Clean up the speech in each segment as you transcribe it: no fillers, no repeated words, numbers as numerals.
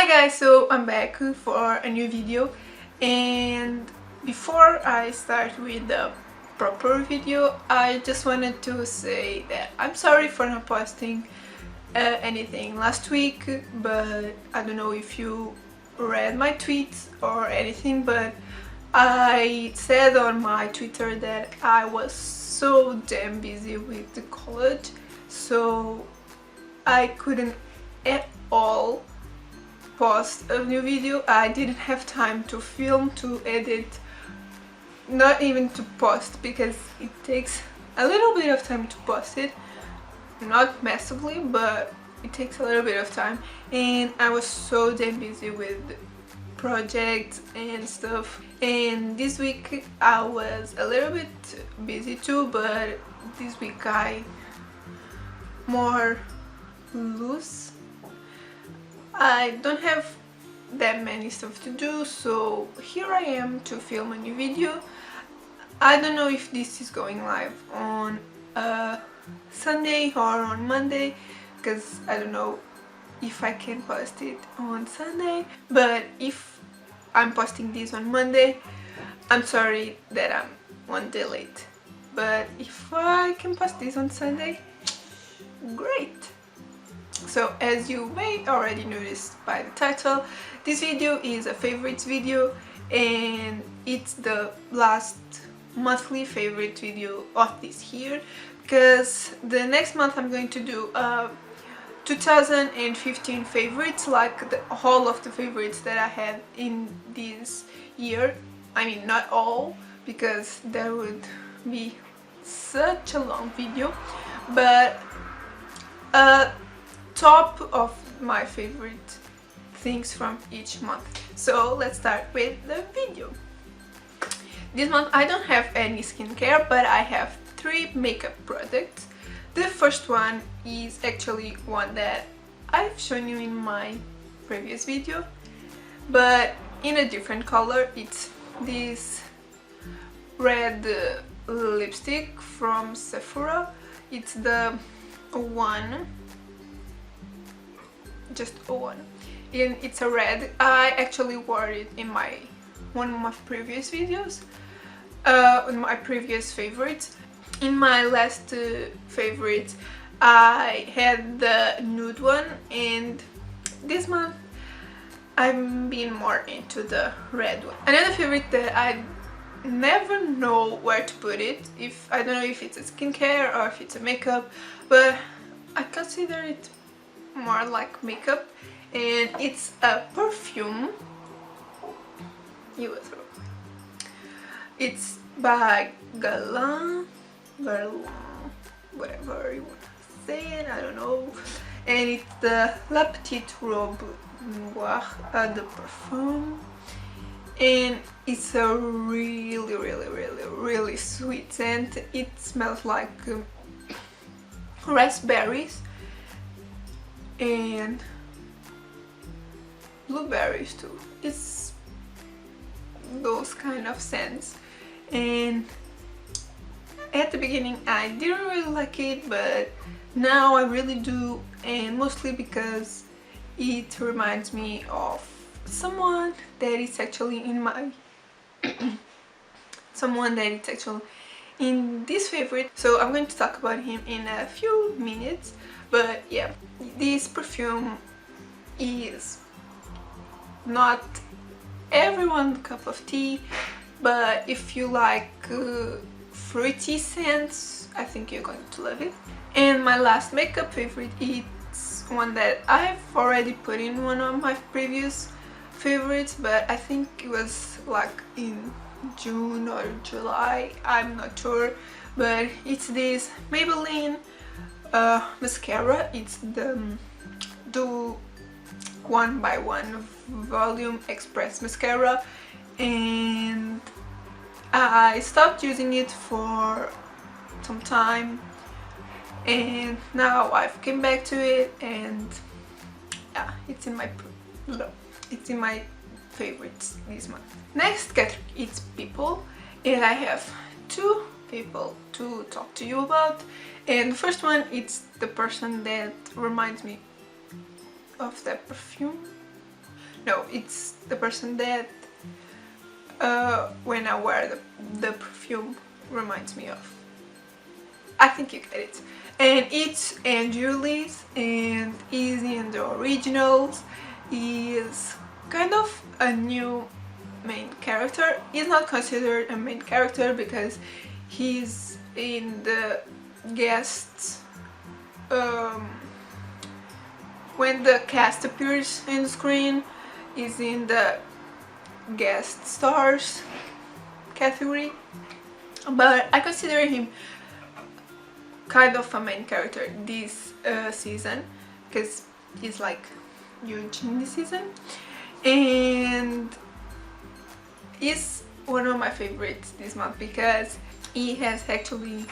Hi guys, so I'm back for a new video, and before I start with the proper video, I just wanted to say that I'm sorry for not posting anything last week, but I don't know if you read my tweets or anything, but I said on my Twitter that I was so damn busy with the college, so I couldn't at all post a new video. I didn't have time to film, to edit, not even to post, because it takes a little bit of time to post it, not massively, but it takes a little bit of time, and I was so damn busy with projects and stuff. And this week I was a little bit busy too, but this week I more loose. I don't have that many stuff to do, so here I am to film a new video. I don't know if this is going live on Sunday or on Monday, because I don't know if I can post it on Sunday, but if I'm posting this on Monday, I'm sorry that I'm one day late, but if I can post this on Sunday, great. So as you may already noticed by the title, this video is a favorites video, and it's the last monthly favorite video of this year, because the next month I'm going to do 2015 favorites, like the whole of the favorites that I had in this year. I mean, not all, because that would be such a long video, but top of my favorite things from each month. So let's start with the video. This month I don't have any skincare, but I have 3 makeup products. The first one is actually one that I've shown you in my previous video, but in a different color. It's this red lipstick from Sephora. It's the one, just one, and it's a red. I actually wore it in one of my previous videos, in my previous favorites. In my last favorites I had the nude one, and this month I'm being more into the red one. Another favorite that I never know where to put it, if I don't know if it's a skincare or if it's a makeup, but I consider it more like makeup, and it's a perfume. It's by Guerlin, whatever you want to say it, I don't know, and it's the petit robe noire de parfum, and it's a really sweet scent. It smells like raspberries and blueberries too. It's those kind of scents, and at the beginning I didn't really like it, but now I really do, and mostly because it reminds me of someone that is actually in my someone that is actually in this favorite, so I'm going to talk about him in a few minutes. But yeah, this perfume is not everyone's cup of tea, but if you like fruity scents, I think you're going to love it. And my last makeup favorite, it's one that I've already put in one of my previous favorites, but I think it was like in June or July, I'm not sure, but it's this Maybelline mascara. It's the Do 1x1 Volume Express mascara, and I stopped using it for some time, and now I've came back to it, and yeah, it's in my favorites this month. Next category, it's people, and I have 2 people to talk to you about. And the first one, it's the person that reminds me of that perfume. No, it's the person that when I wear the perfume reminds me of. I think you get it. And it's Andrew Lee's, and is in the originals. Is kind of a new main character. He's not considered a main character because he's in the guests when the cast appears in the screen. Is in the guest stars category, but I consider him kind of a main character this season because he's like huge in this season, and he's one of my favorites this month because he has actually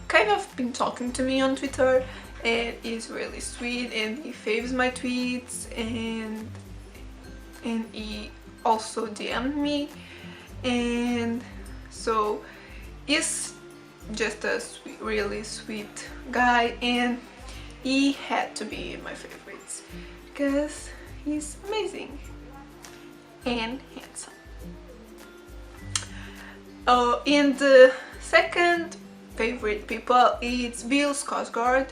kind of been talking to me on Twitter, and he's really sweet, and he faves my tweets, and he also DM'd me, and so he's just a sweet, really sweet guy, and he had to be in my favorites because he's amazing and handsome. Oh, in the second favorite people, it's Bill Skarsgård,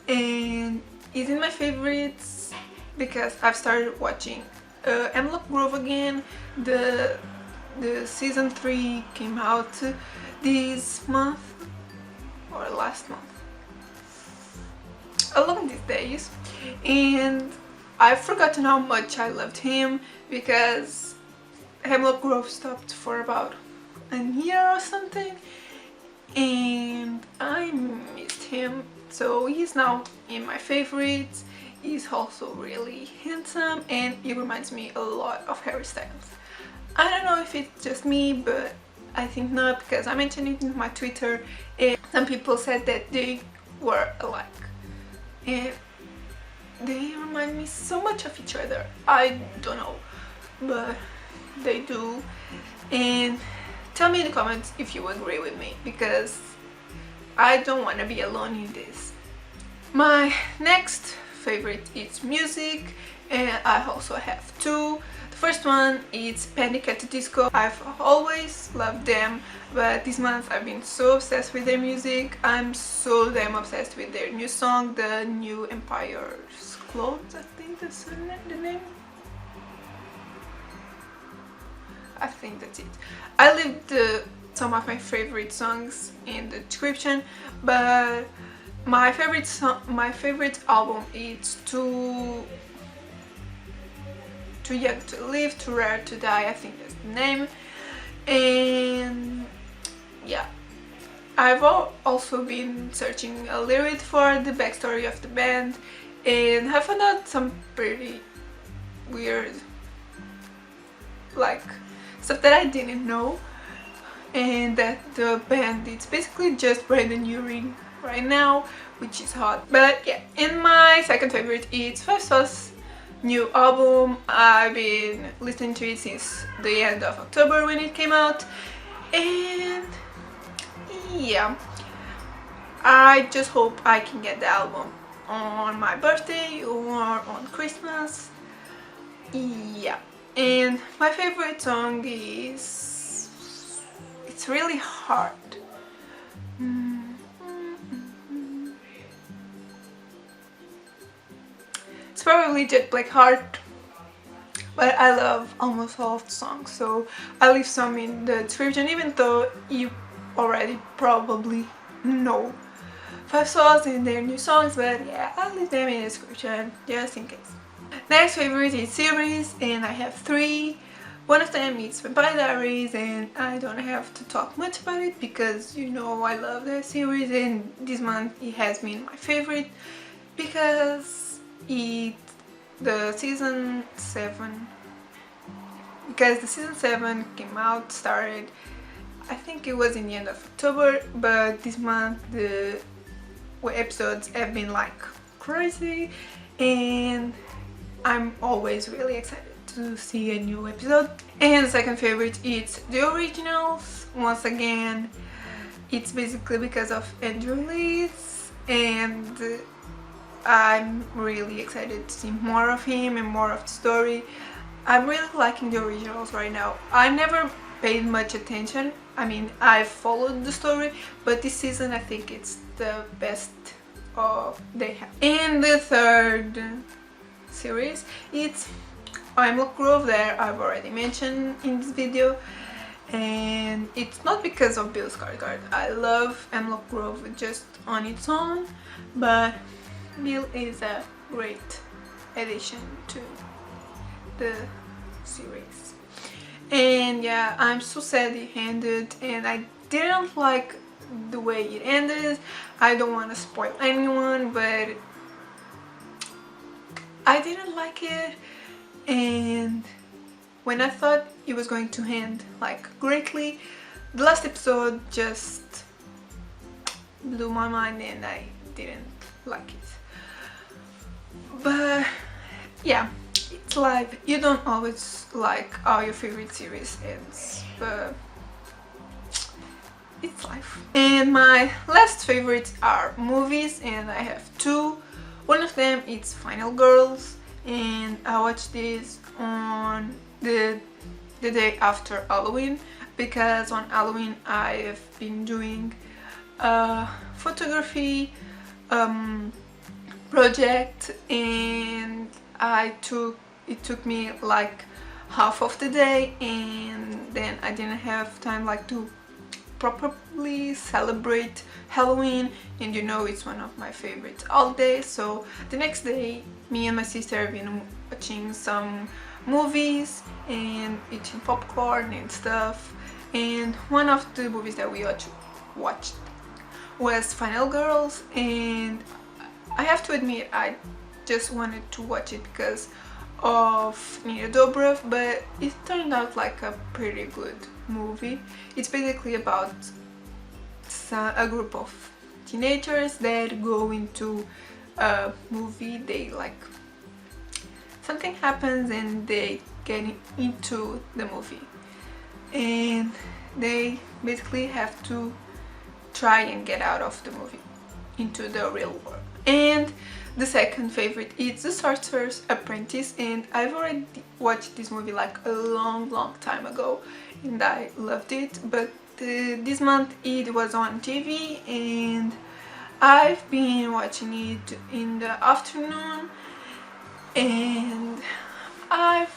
and he's in my favorites because I've started watching Hemlock Grove again. The season 3 came out this month or last month, along these days, and I've forgotten how much I loved him because Hemlock Grove stopped for about a year or something, and I missed him, so he's now in my favorites. He's also really handsome, and he reminds me a lot of Harry Styles. I don't know if it's just me, but I think not, because I mentioned it in my Twitter and some people said that they were alike, and they remind me so much of each other. I don't know, but they do. And tell me in the comments if you agree with me, because I don't want to be alone in this. My next favorite is music, and I also have two. The first one is Panic at the Disco. I've always loved them, but this month I've been so obsessed with their music. I'm so damn obsessed with their new song, the New Empire's Clothes, I think that's the name. I think that's it. I left some of my favorite songs in the description, but my favorite album is Too Young to Live, Too Rare to Die, I think that's the name. And yeah, I've also been searching a little bit for the backstory of the band, and I found out some pretty weird, like, stuff that I didn't know, and that the band is basically just Brandon Urie right now, which is hot. But yeah, and my second favorite is Five Sauce's new album. I've been listening to it since the end of October when it came out, and yeah, I just hope I can get the album on my birthday or on Christmas. Yeah, and my favorite song is, it's really hard. It's probably Jet Black Heart, but I love almost all of the songs, so I'll leave some in the description, even though you already probably know Five Sauce and their new songs, but yeah, I'll leave them in the description just in case. Next favorite is series, and I have three. One of them is Vampire Diaries, and I don't have to talk much about it because you know I love that series, and this month it has been my favorite because the season 7 came out, started, I think it was in the end of October, but this month the episodes have been like crazy, and I'm always really excited to see a new episode. And the second favorite is the originals. Once again, it's basically because of Andrew Lee's, and I'm really excited to see more of him and more of the story. I'm really liking the originals right now. I never paid much attention. I mean, I followed the story, but this season I think it's the best they have. And the third series, it's Hemlock Grove that I've already mentioned in this video, and it's not because of Bill Skarsgård. I love Hemlock Grove just on its own, but Bill is a great addition to the series. And yeah, I'm so sad it ended, and I didn't like the way it ended. I don't want to spoil anyone, but I didn't like it. And when I thought it was going to end like greatly, the last episode just blew my mind and I didn't like it. But yeah, it's life. You don't always like how your favorite series ends, but it's life. And my last favorites are movies, and I have two. One of them is Final Girls, and I watched this on the day after Halloween, because on Halloween I have been doing a photography project, and it took me like half of the day, and then I didn't have time like to properly celebrate Halloween, and you know it's one of my favorite holidays. So the next day me and my sister have been watching some movies and eating popcorn and stuff, and one of the movies that we watched was Final Girls, and I have to admit I just wanted to watch it because of Nina Dobrev, but it turned out like a pretty good movie. It's basically about a group of teenagers that go into a movie. They like something happens and they get into the movie, and they basically have to try and get out of the movie into the real world. And the second favorite is The Sorcerer's Apprentice, and I've already watched this movie like a long time ago and I loved it, but this month it was on TV and I've been watching it in the afternoon, and I've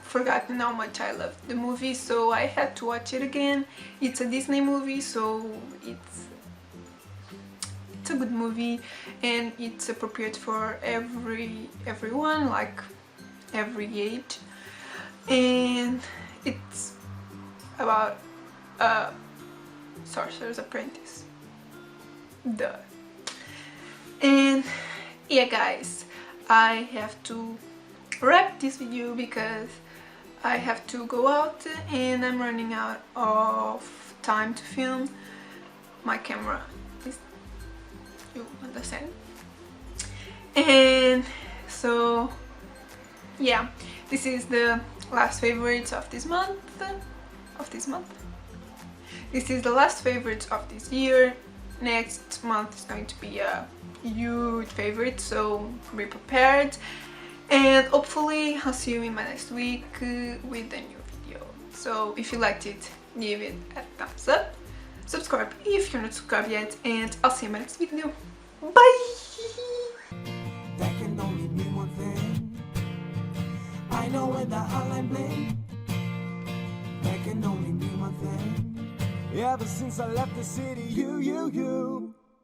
forgotten how much I loved the movie, so I had to watch it again. It's a Disney movie, so it's a good movie and it's appropriate for everyone, like every age, and it's about a sorcerer's apprentice. Duh. And yeah guys, I have to wrap this video because I have to go out and I'm running out of time to film. My camera is, you understand? And so yeah, this is the last favorites of this month. This is the last favorites of this year. Next month is going to be a huge favorite, so be prepared, and hopefully I'll see you in my next week with a new video. So if you liked it, give it a thumbs up, subscribe if you're not subscribed yet, and I'll see you in my next video. Bye! That can only mean one thing. I know when the hotline bling. That can only mean one thing. Ever since I left the city, you